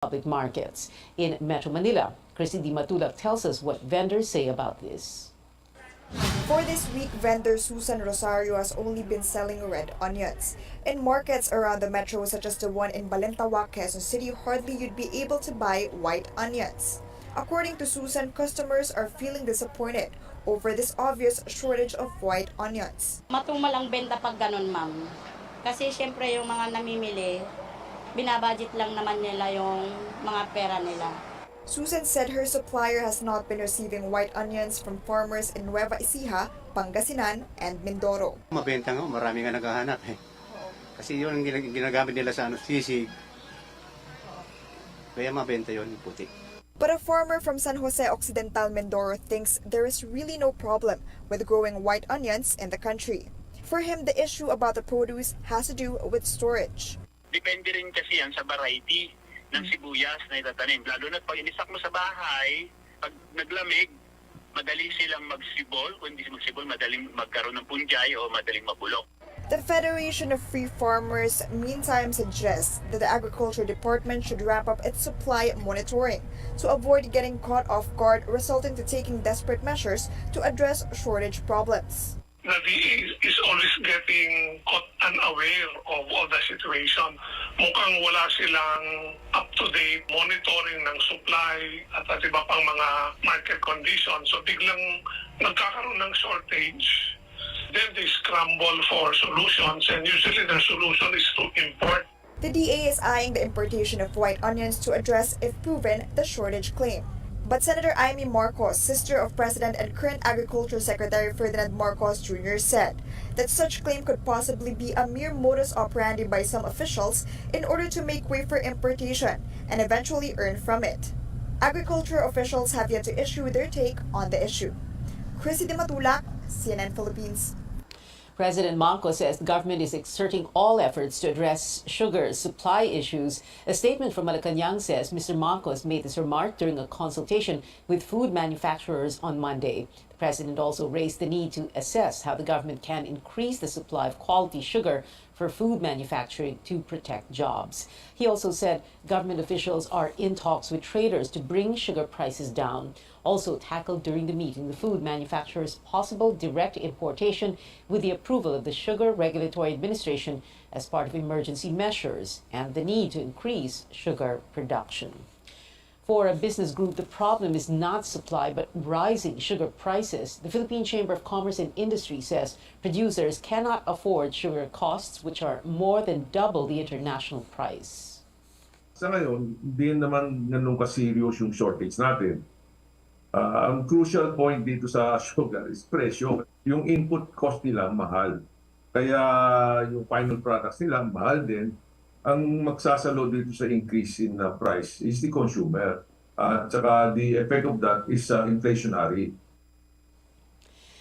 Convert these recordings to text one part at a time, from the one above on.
public markets. In Metro Manila, Christy Matulak tells us what vendors say about this. For this week, vendor Susan Rosario has only been selling red onions. In markets around the metro, such as the one in Balintawak, Quezon City, hardly you'd be able to buy white onions. According to Susan, customers are feeling disappointed over this obvious shortage of white onions. Matumal ang benta pag ganun, ma'am. Kasi syempre yung mga namimili, binabudget lang naman nila yung mga pera nila. Susan said her supplier has not been receiving white onions from farmers in Nueva Ecija, Pangasinan, and Mindoro. Mabenta nga, marami nga naghahanap eh. Kasi yun ang ginagamit nila sa sisig. Kaya mabenta yun, puti. But a farmer from San Jose Occidental, Mindoro thinks there is really no problem with growing white onions in the country. For him, the issue about the produce has to do with storage. Depende rin kasi yan sa variety ng sibuyas na itatanim. Lalo na pag inisak mo sa bahay, pag naglamig, madali silang magsibol. Kung hindi magsibol, madaling magkaroon ng punjay o madaling mabulok. The Federation of Free Farmers meantime suggests that the Agriculture Department should ramp up its supply monitoring to avoid getting caught off guard, resulting to taking desperate measures to address shortage problems. The DA is always getting caught unaware of all the situation. Mukhang wala silang up-to-date monitoring ng supply at iba pang mga market conditions. So biglang nagkakaroon ng shortage. Then they scramble for solutions, and usually the solution is to import. The DA is eyeing the importation of white onions to address, if proven, the shortage claim. But Senator Amy Marcos, sister of President and current Agriculture Secretary Ferdinand Marcos Jr., said that such claim could possibly be a mere modus operandi by some officials in order to make way for importation and eventually earn from it. Agriculture officials have yet to issue their take on the issue. Christy Matulak, CNN Philippines. President Marcos says the government is exerting all efforts to address sugar supply issues. A statement from Malacanang says Mr. Marcos made this remark during a consultation with food manufacturers on Monday. The president also raised the need to assess how the government can increase the supply of quality sugar for food manufacturing to protect jobs. He also said government officials are in talks with traders to bring sugar prices down. Also tackled during the meeting the food manufacturers' possible direct importation with the approval of the Sugar Regulatory Administration as part of emergency measures and the need to increase sugar production. For a business group, the problem is not supply but rising sugar prices. The Philippine Chamber of Commerce and Industry says producers cannot afford sugar costs which are more than double the international price. Sa ngayon, hindi naman ganun ka-serious yung shortage natin. Ang crucial point dito sa sugar is presyo. Yung input cost nila mahal. Kaya yung final products nila mahal din. Ang magsasalo dito sa increase in price is the consumer. At saka the effect of that is inflationary.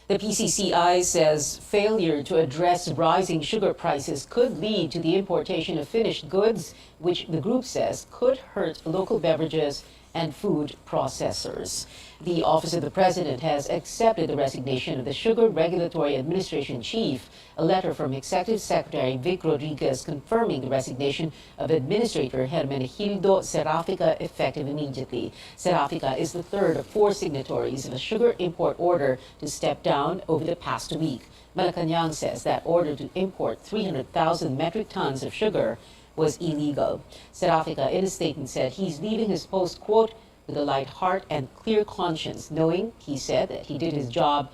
The PCCI says failure to address rising sugar prices could lead to the importation of finished goods, which the group says could hurt local beverages and food processors. The Office of the President has accepted the resignation of the Sugar Regulatory Administration Chief. A letter from Executive Secretary Vic Rodriguez confirming the resignation of Administrator Hermenegildo Serafica effective immediately. Serafica is the third of four signatories of a sugar import order to step down over the past week. Malacanang says that order to import 300,000 metric tons of sugar was illegal. Serafica, in a statement, said he's leaving his post, quote, with a light heart and clear conscience, knowing, he said, that he did his job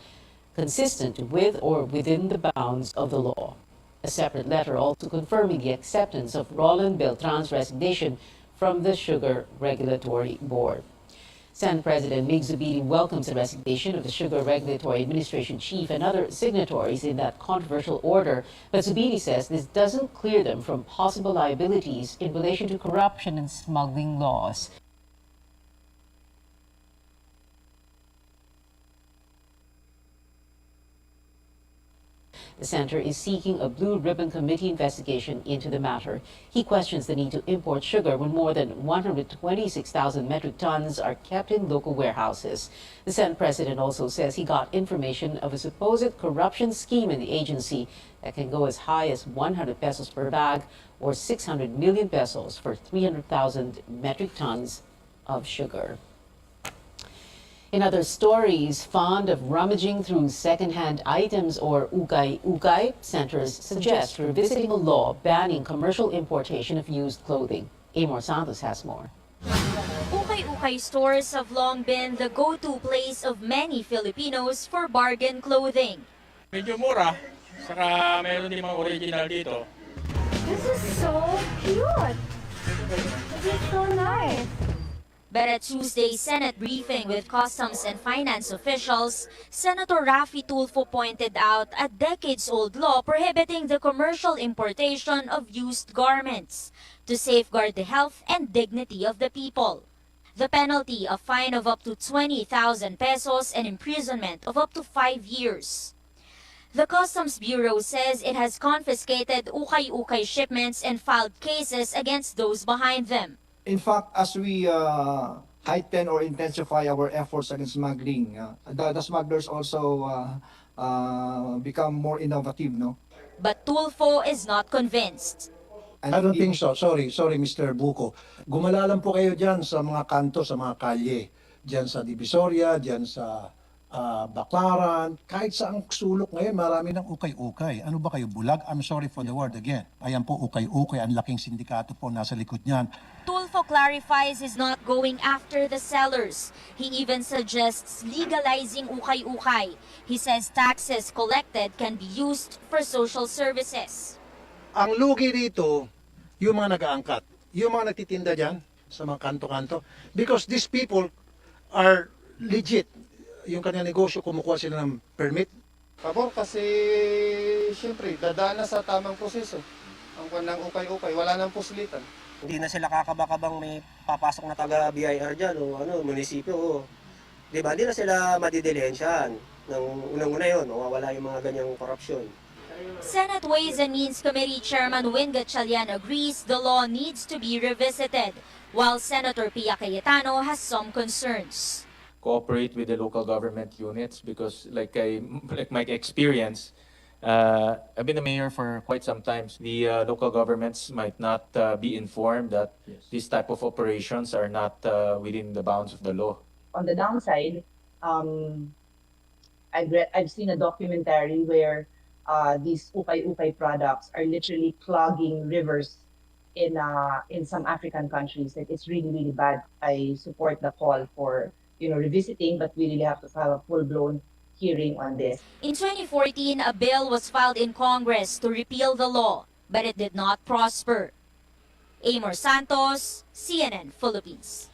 consistent with or within the bounds of the law. A separate letter also confirming the acceptance of Roland Beltran's resignation from the Sugar Regulatory Board. Senate President Mig Zubiri welcomes the resignation of the Sugar Regulatory Administration Chief and other signatories in that controversial order, but Zubiri says this doesn't clear them from possible liabilities in relation to corruption and smuggling laws. The center is seeking a Blue Ribbon Committee investigation into the matter. He questions the need to import sugar when more than 126,000 metric tons are kept in local warehouses. The Senate president also says he got information of a supposed corruption scheme in the agency that can go as high as 100 pesos per bag or 600 million pesos for 300,000 metric tons of sugar. In other stories, fond of rummaging through second-hand items or ukay-ukay, centers suggest revisiting a law banning commercial importation of used clothing. Amor Santos has more. Ukay-ukay stores have long been the go-to place of many Filipinos for bargain clothing. Medyo mura, saka meron din mga original dito. This is so cute. This is so nice. But at Tuesday's Senate briefing with Customs and Finance officials, Senator Raffy Tulfo pointed out a decades-old law prohibiting the commercial importation of used garments to safeguard the health and dignity of the people. The penalty, a fine of up to 20,000 pesos and imprisonment of up to 5 years. The Customs Bureau says it has confiscated ukay-ukay shipments and filed cases against those behind them. In fact, as we heighten or intensify our efforts against smuggling, the smugglers also become more innovative, no? But Tulfo is not convinced. I don't think so. Sorry, Mr. Buko. Gumala lang po kayo dyan sa mga kanto, sa mga kalye. Dyan sa Divisoria, dyan sa Baclaran. Kahit sa ang sulok ngayon, marami ng ukay-ukay. Ano ba kayo, bulag? I'm sorry for the word again. Ayan po, ukay-ukay. Ang laking sindikato po nasa likod niyan. Tulfo clarifies he's not going after the sellers. He even suggests legalizing ukay-ukay. He says taxes collected can be used for social services. Ang lugi dito, yung mga nag-aangkat, yung mga nagtitinda dyan sa mga kanto-kanto. Because these people are legit. Yung kanyang negosyo, kumukuha sila ng permit. Pabor kasi siyempre dadaan na sa tamang proseso. Ang kanyang ukay-ukay, wala nang puslitan. Hindi na sila kakabakabang may papasok na taga BIR dyan o munisipyo. Diba? Hindi na sila madidilensyahan. Unang-una yun, mawawala yung mga ganyang korupsyon. Senate Ways and Means Committee Chairman Win Gatchalian agrees the law needs to be revisited, while Senator Pia Cayetano has some concerns. Cooperate with the local government units because like my experience, I've been a mayor for quite some time. The local governments might not be informed that these type of operations are not within the bounds of the law. On the downside, I've seen a documentary where these ukay-ukay products are literally clogging rivers in some African countries. It's really, really bad. I support the call for revisiting, but we really have to have a full-blown hearing on this. In 2014, a bill was filed in Congress to repeal the law, but it did not prosper. Amor Santos, CNN Philippines.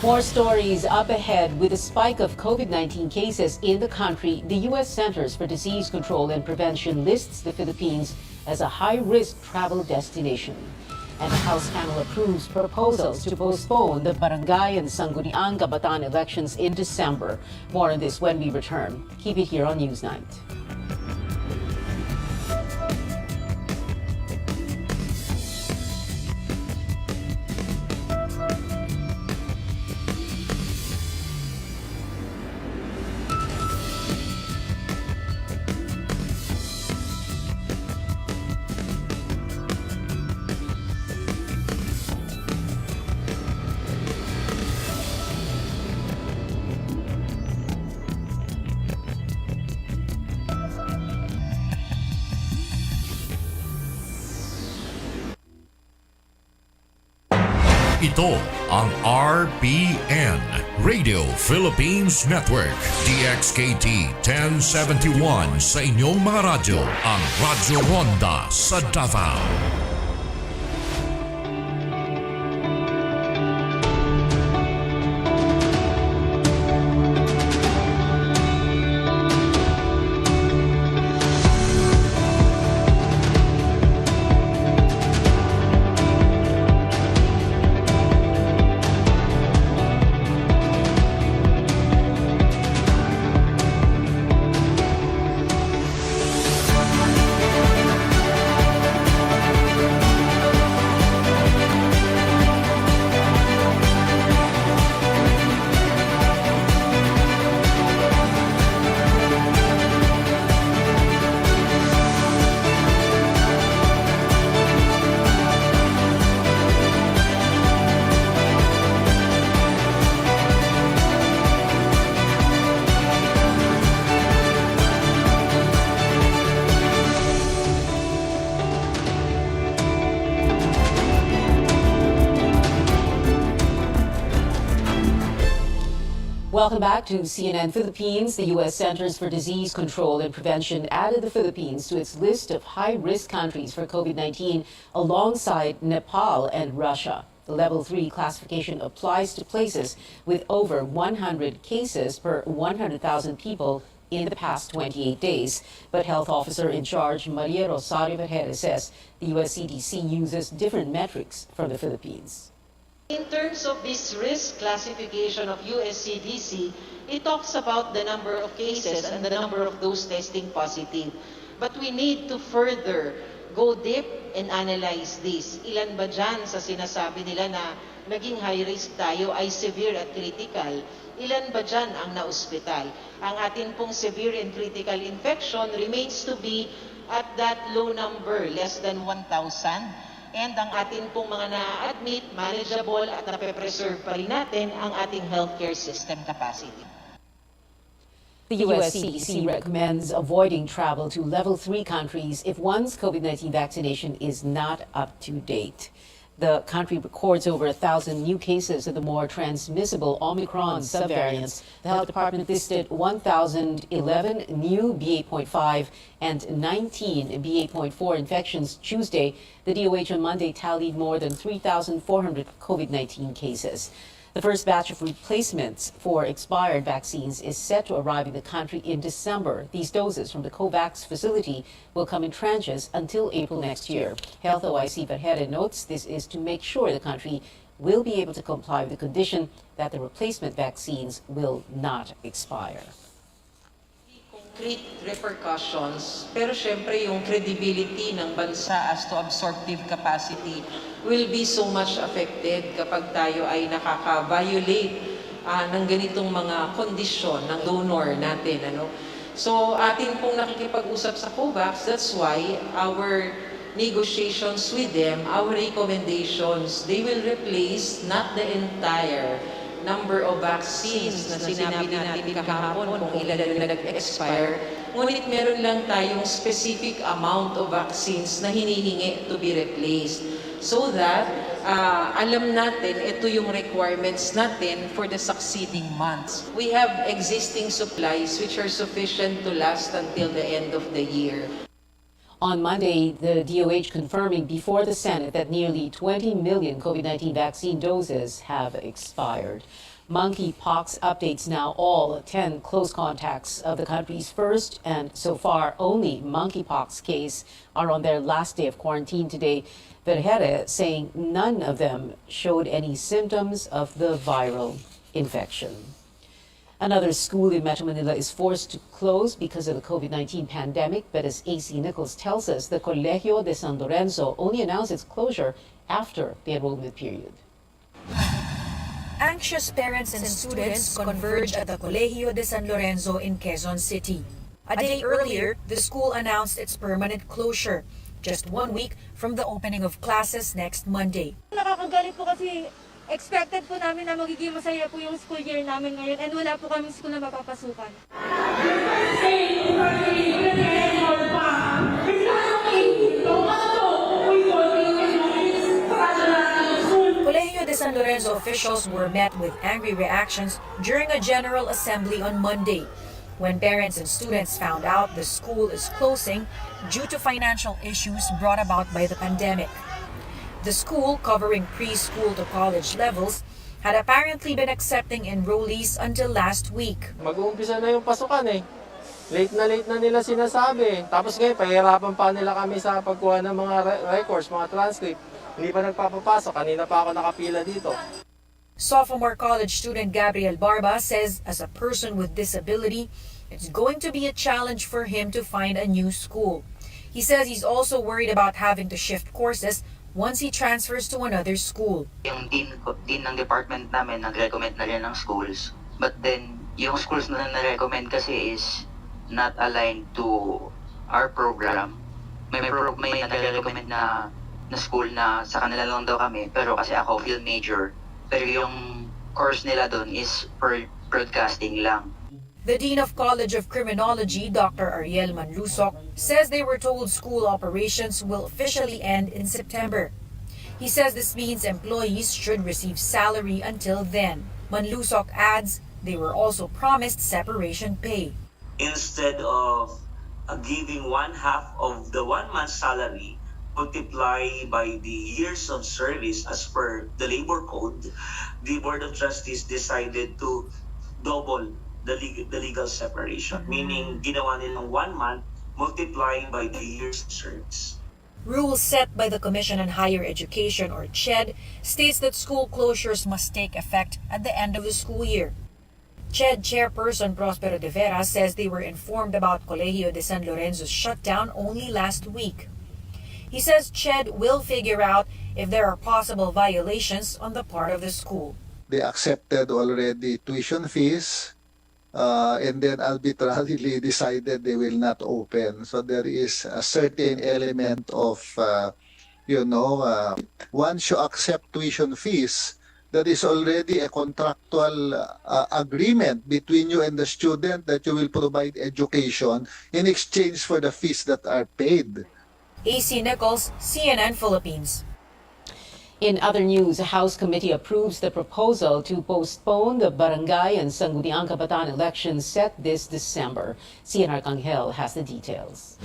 More stories up ahead. With a spike of COVID-19 cases in the country, the U.S. Centers for Disease Control and Prevention lists the Philippines as a high-risk travel destination. And the House panel approves proposals to postpone the Barangay and Sangguniang Kabataan elections in December. More on this when we return. Keep it here on Newsnight. Ito ang RPN, Radio Philippines Network, DXKT 1071 sa inyong mga radyo, ang Radyo Ronda sa Davao. Welcome back to CNN Philippines. The U.S. Centers for Disease Control and Prevention added the Philippines to its list of high-risk countries for COVID-19 alongside Nepal and Russia. The Level 3 classification applies to places with over 100 cases per 100,000 people in the past 28 days. But health officer in charge Maria Rosario Vergere says the U.S. CDC uses different metrics from the Philippines. In terms of this risk classification of USCDC, it talks about the number of cases and the number of those testing positive. But we need to further go deep and analyze this. Ilan ba dyan sa sinasabi nila na naging high risk tayo ay severe at critical? Ilan ba dyan ang na-ospital? Ang atin pong severe and critical infection remains to be at that low number, less than 1,000. And ang atin pong mga na-admit, manageable at nape-preserve pa rin natin ang ating healthcare system capacity. The U.S. CDC recommends avoiding travel to Level 3 countries if one's COVID-19 vaccination is not up to date. The country records over 1,000 new cases of the more transmissible Omicron subvariants. The health department listed 1,011 new BA.5 and 19 BA.4 infections Tuesday. The DOH on Monday tallied more than 3,400 COVID-19 cases. The first batch of replacements for expired vaccines is set to arrive in the country in December. These doses from the COVAX facility will come in tranches until April next year. Health OIC Vergere notes this is to make sure the country will be able to comply with the condition that the replacement vaccines will not expire. Concrete repercussions, pero syempre yung credibility ng bansa as to absorptive capacity will be so much affected kapag tayo ay nakaka-violate ng ganitong mga kondisyon ng donor natin. So atin pong nakikipag-usap sa COVAX, that's why our negotiations with them, our recommendations, they will replace not the entire number of vaccines na sinabi natin kahapon kung ilan na nag-expire. Ngunit meron lang tayong specific amount of vaccines na hinihingi to be replaced. So that alam natin ito yung requirements natin for the succeeding months. We have existing supplies which are sufficient to last until the end of the year. On Monday, the DOH confirming before the Senate that nearly 20 million COVID-19 vaccine doses have expired. Monkeypox updates now all 10 close contacts of the country's first and so far only monkeypox case are on their last day of quarantine today. Vergere saying none of them showed any symptoms of the viral infection. Another school in Metro Manila is forced to close because of the COVID-19 pandemic, but as AC Nichols tells us, the Colegio de San Lorenzo only announced its closure after the enrollment period. Anxious parents and students converge at the Colegio de San Lorenzo in Quezon City. A day earlier, the school announced its permanent closure, just 1 week from the opening of classes next Monday. Nakakagalit po kasi expected po namin na magiging masaya po yung school year namin ngayon and wala po kami school na mapapasukan. Colegio de San Lorenzo officials were met with angry reactions during a general assembly on Monday, when parents and students found out the school is closing due to financial issues brought about by the pandemic. The school, covering preschool to college levels, had apparently been accepting enrollees until last week. Mag-uumpisa na yung pasukan eh. Late na nila sinasabi. Tapos ngayon, pahirapan pa nila kami sa pagkuha ng mga records, mga transcript. Hindi pa nagpapapasok. Kanina pa ako nakapila dito. Sophomore college student Gabriel Barba says as a person with disability, it's going to be a challenge for him to find a new school. He says he's also worried about having to shift courses once he transfers to another school. Yung dean ng department namin nag-recommend na rin ng schools. But then, yung schools na na-recommend kasi is not aligned to our program. May nag-recommend na school na sa kanila lang daw kami. Pero kasi ako field major. Pero yung course nila doon is broadcasting lang. The Dean of College of Criminology, Dr. Ariel Manlusok, says they were told school operations will officially end in September. He says this means employees should receive salary until then. Manlusok adds they were also promised separation pay. Instead of giving one half of the 1 month salary, multiply by the years of service as per the labor code, the Board of Trustees decided to double the legal separation, meaning ginawa nilang 1 month multiplying by the years of service. Rules set by the Commission on Higher Education, or CHED, states that school closures must take effect at the end of the school year. CHED chairperson Prospero de Vera says they were informed about Colegio de San Lorenzo's shutdown only last week. He says CHED will figure out if there are possible violations on the part of the school. They accepted already tuition fees, and then arbitrarily decided they will not open. So there is a certain element of, once you accept tuition fees, there is already a contractual agreement between you and the student that you will provide education in exchange for the fees that are paid. AC Nichols, CNN Philippines. In other news, a House committee approves the proposal to postpone the barangay and Sangguniang Kabataan elections set this December. CNR Arcangel has the details.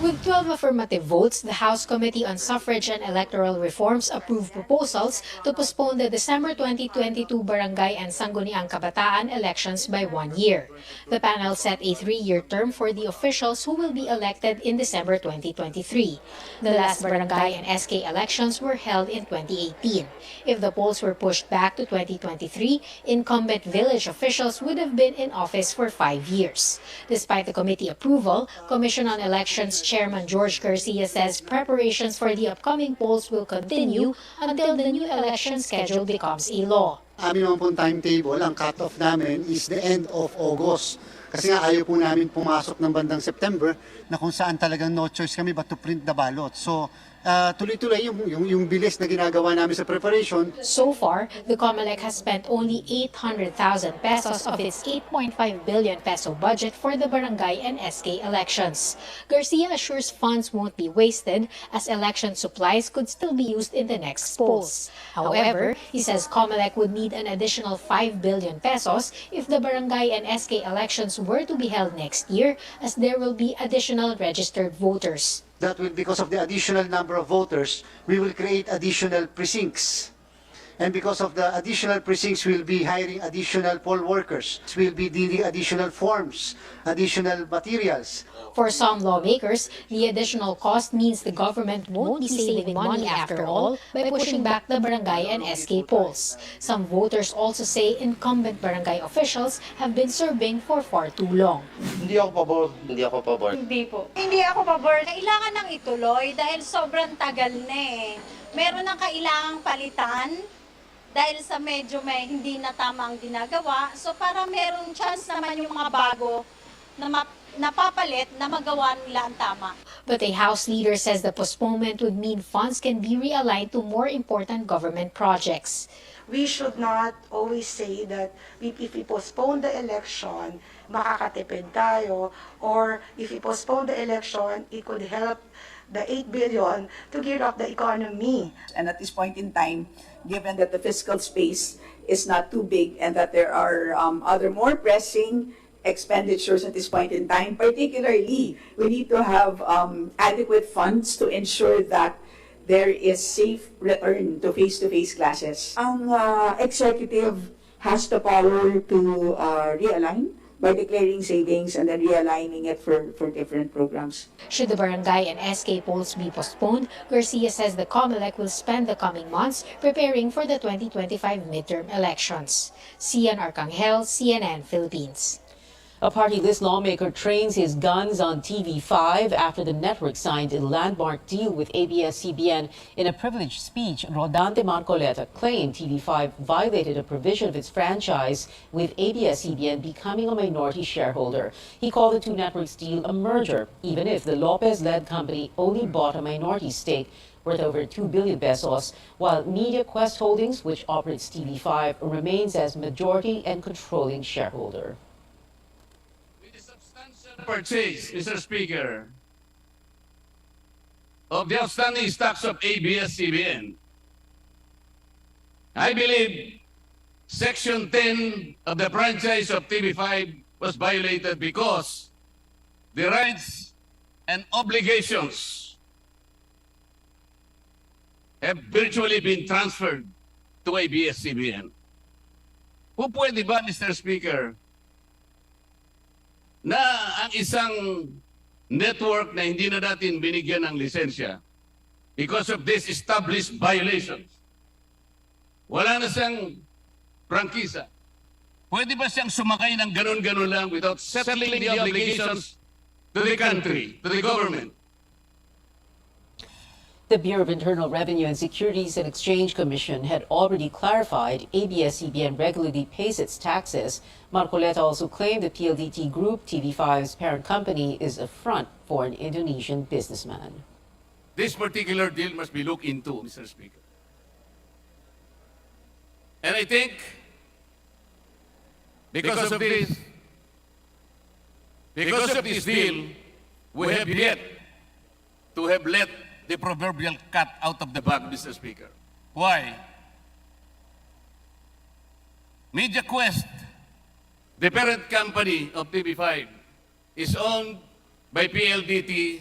With 12 affirmative votes, the House Committee on Suffrage and Electoral Reforms approved proposals to postpone the December 2022 Barangay and Sangguniang Kabataan elections by 1 year. The panel set a 3-year term for the officials who will be elected in December 2023. The last barangay and SK elections were held in 2018. If the polls were pushed back to 2023, incumbent village officials would have been in office for 5 years. Despite the committee approval, Commission on Elections Chairman George Garcia says preparations for the upcoming polls will continue until the new election schedule becomes a law. Amin naman pong timetable, ang cut-off namin is the end of August. Kasi nga ayaw po namin pumasok ng bandang September na kung saan talagang no choice kami but to print the ballot. So, tuloy-tuloy yung bilis na ginagawa namin sa preparation. So far, the COMELEC has spent only 800,000 pesos of its 8.5 billion peso budget for the barangay and SK elections. Garcia assures funds won't be wasted as election supplies could still be used in the next polls. However, he says COMELEC would need an additional 5 billion pesos if the barangay and SK elections were to be held next year, as there will be additional registered voters. That will, because of the additional number of voters, we will create additional precincts. And because of the additional precincts, we'll be hiring additional poll workers. We'll be needing additional forms, additional materials. For some lawmakers, the additional cost means the government won't be saving money after all by pushing back the barangay and SK polls. Some voters also say incumbent barangay officials have been serving for far too long. Hindi ako pabor. Hindi ako pabor. Hindi po. Hindi ako pabor. Kailangan nang ituloy dahil sobrang tagal na eh. Meron nang kailangang palitan dahil sa medyo may hindi na tamang ginagawa. So para meron chance naman yung mga bago na napapalit na magawa nila ang tama. But a House leader says the postponement would mean funds can be realigned to more important government projects. We should not always say that if we postpone the election, makakatipid tayo, or if we postpone the election, it could help the 8 billion to gear up the economy. And at this point in time, given that the fiscal space is not too big and that there are other more pressing expenditures at this point in time, particularly, we need to have adequate funds to ensure that there is safe return to face-to-face classes. Ang executive has the power to realign by declaring savings and then realigning it for different programs. Should the barangay and SK polls be postponed, Garcia says the COMELEC will spend the coming months preparing for the 2025 midterm elections. Cian Arcangel, CNN Philippines. A party-list lawmaker trains his guns on TV5 after the network signed a landmark deal with ABS-CBN. In a privileged speech, Rodante Marcoleta claimed TV5 violated a provision of its franchise, with ABS-CBN becoming a minority shareholder. He called the two networks deal a merger, even if the Lopez-led company only bought a minority stake worth over 2 billion pesos, while Media Quest Holdings, which operates TV5, remains as majority and controlling shareholder. Purchase, Mr. Speaker, of the outstanding stocks of ABS-CBN. I believe Section 10 of the franchise of TV5 was violated because the rights and obligations have virtually been transferred to ABS-CBN. Kung pwede ba, Mr. Speaker, na ang isang network na hindi na natin binigyan ng lisensya because of this established violations, wala na siyang prangkisa. Pwede ba siyang sumakay ng ganun-ganun lang without settling the obligations to the country, to the government? The Bureau of Internal Revenue and Securities and Exchange Commission had already clarified ABS-CBN regularly pays its taxes. Marcoleta also claimed the PLDT Group, TV5's parent company, is a front for an Indonesian businessman. This particular deal must be looked into, Mr. Speaker. And I think because of this deal, we have yet to have let the proverbial cat out of the bag, Mr. Speaker. Why? MediaQuest, the parent company of TV5, is owned by PLDT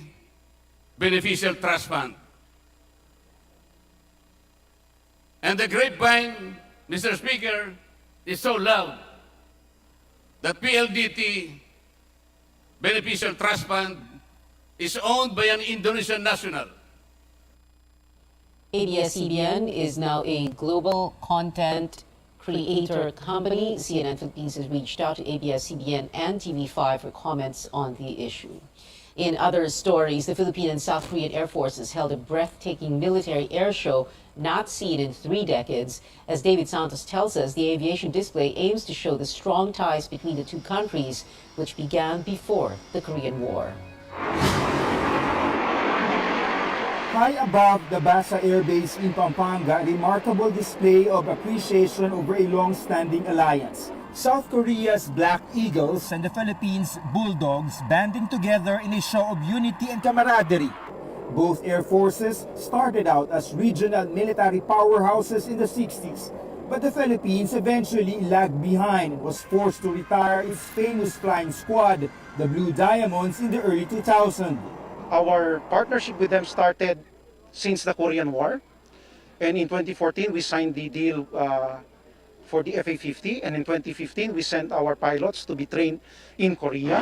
Beneficial Trust Fund. And the grapevine, Mr. Speaker, is so loud that PLDT Beneficial Trust Fund is owned by an Indonesian national. ABS-CBN is now a global content creator company. CNN Philippines has reached out to ABS-CBN and TV5 for comments on the issue. In other stories, the Philippine and South Korean Air Forces held a breathtaking military air show not seen in 3 decades. As David Santos tells us, the aviation display aims to show the strong ties between the two countries, which began before the Korean War. High above the Basa Air Base in Pampanga, a remarkable display of appreciation over a long-standing alliance. South Korea's Black Eagles and the Philippines' Bulldogs banding together in a show of unity and camaraderie. Both air forces started out as regional military powerhouses in the 60s, but the Philippines eventually lagged behind and was forced to retire its famous flying squad, the Blue Diamonds, in the early 2000s. Our partnership with them started since the Korean War, and in 2014 we signed the deal for the FA-50, and in 2015 we sent our pilots to be trained in Korea.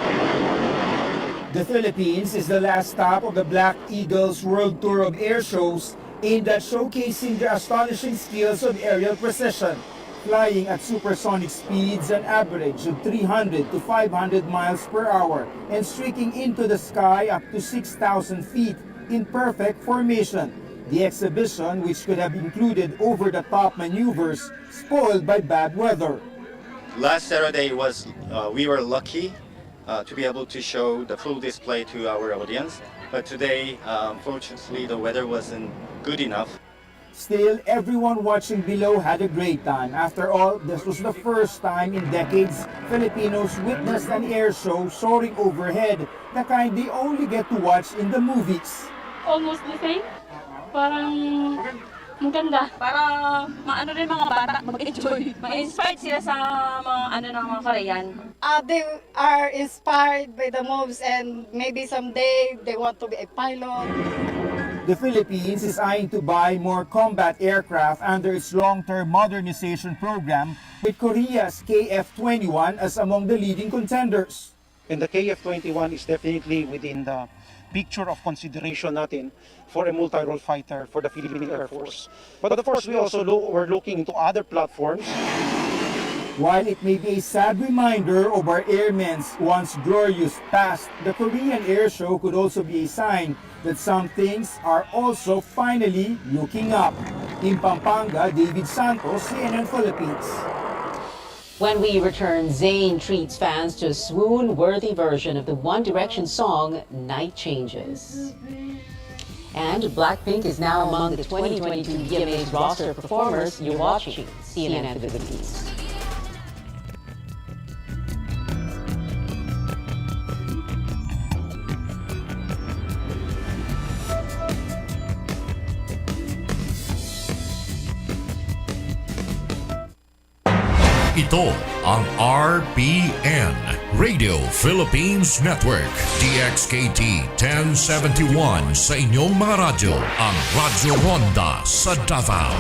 The Philippines is the last stop of the Black Eagles World Tour of Air Shows aimed at showcasing their astonishing skills of aerial precision, flying at supersonic speeds an average of 300 to 500 miles per hour and streaking into the sky up to 6,000 feet in perfect formation. The exhibition, which could have included over-the-top maneuvers, spoiled by bad weather. Last Saturday we were lucky to be able to show the full display to our audience, but today, unfortunately, the weather wasn't good enough. Still, everyone watching below had a great time. After all, this was the first time in decades Filipinos witnessed an air show soaring overhead, the kind they only get to watch in the movies. Almost the same. Parang maganda. Para maano rin mga bata mag-enjoy. Ma-inspired sila sa mga mga Korean. They are inspired by the moves and maybe someday they want to be a pilot. The Philippines is eyeing to buy more combat aircraft under its long-term modernization program, with Korea's KF-21 as among the leading contenders. And the KF-21 is definitely within the picture of consideration natin for a multi-role fighter for the Philippine Air Force. But of course, we also were looking into other platforms. While it may be a sad reminder of our airmen's once glorious past, the Korean Air Show could also be a sign that some things are also finally looking up. In Pampanga, David Santos, CNN Philippines. When we return, Zayn treats fans to a swoon-worthy version of the One Direction song, Night Changes. And Blackpink is now among the 2022 VMA's roster of performers. You're watching CNN Philippines. Ito ang RPN, Radio Philippines Network, DXKT 1071 sa inyong mga radyo, ang Radyo Ronda sa Davao.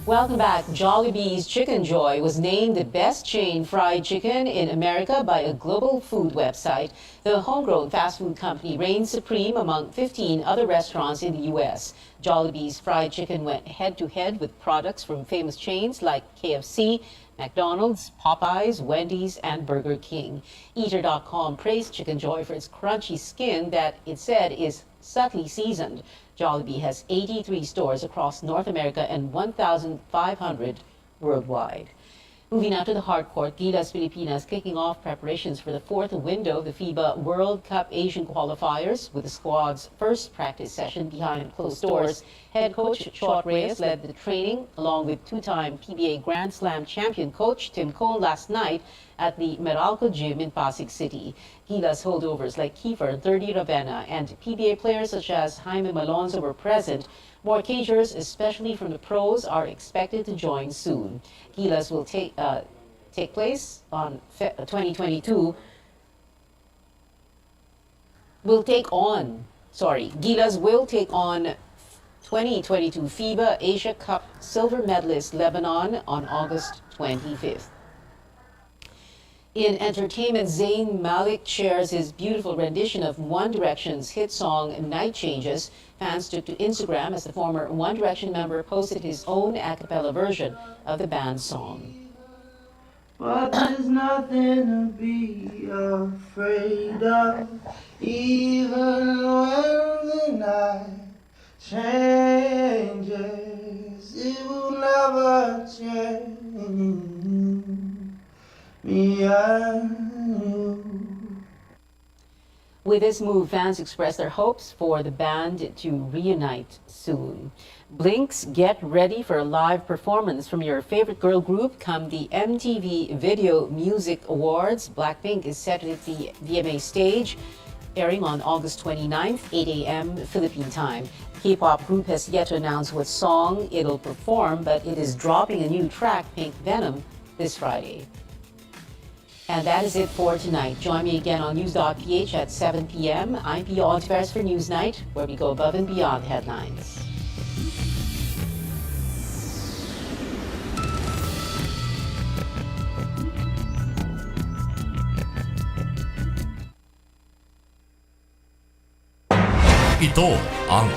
Welcome back. Jollibee's Chicken Joy was named the best chain fried chicken in America by a global food website. The homegrown fast food company reigns supreme among 15 other restaurants in the U.S. Jollibee's fried chicken went head-to-head with products from famous chains like KFC, McDonald's, Popeyes, Wendy's, and Burger King. Eater.com praised Chicken Joy for its crunchy skin that it said is subtly seasoned. Jollibee has 83 stores across North America and 1,500 worldwide. Moving now to the hard court, Gilas Pilipinas kicking off preparations for the fourth window of the FIBA World Cup Asian qualifiers with the squad's first practice session behind closed doors. Head coach Chot Reyes led the training along with two-time PBA Grand Slam champion coach Tim Cone last night at the Meralco Gym in Pasig City. Gilas holdovers like Kiefer, 30 Ravenna, and PBA players such as Jaime Malonzo were present. More cagers, especially from the pros, are expected to join soon. Gilas will take place on 2022. Gilas will take on 2022 FIBA Asia Cup silver medalist Lebanon on August 25th. In entertainment, Zayn Malik shares his beautiful rendition of One Direction's hit song Night Changes. Fans took to Instagram as the former One Direction member posted his own a cappella version of the band's song. But there's nothing to be afraid of, even when the night changes, it will never change. Me and you. With this move, fans expressed their hopes for the band to reunite soon. Blinks, get ready for a live performance from your favorite girl group come the MTV Video Music Awards. Blackpink is set to hit the VMA stage, airing on August 29th, 8 a.m. Philippine time. K-pop group has yet to announce what song it'll perform, but it is dropping a new track, Pink Venom, this Friday. And that is it for tonight. Join me again on News.ph at 7 p.m. I'm Pia Hontiveros for Newsnight, where we go above and beyond the headlines. Ito ang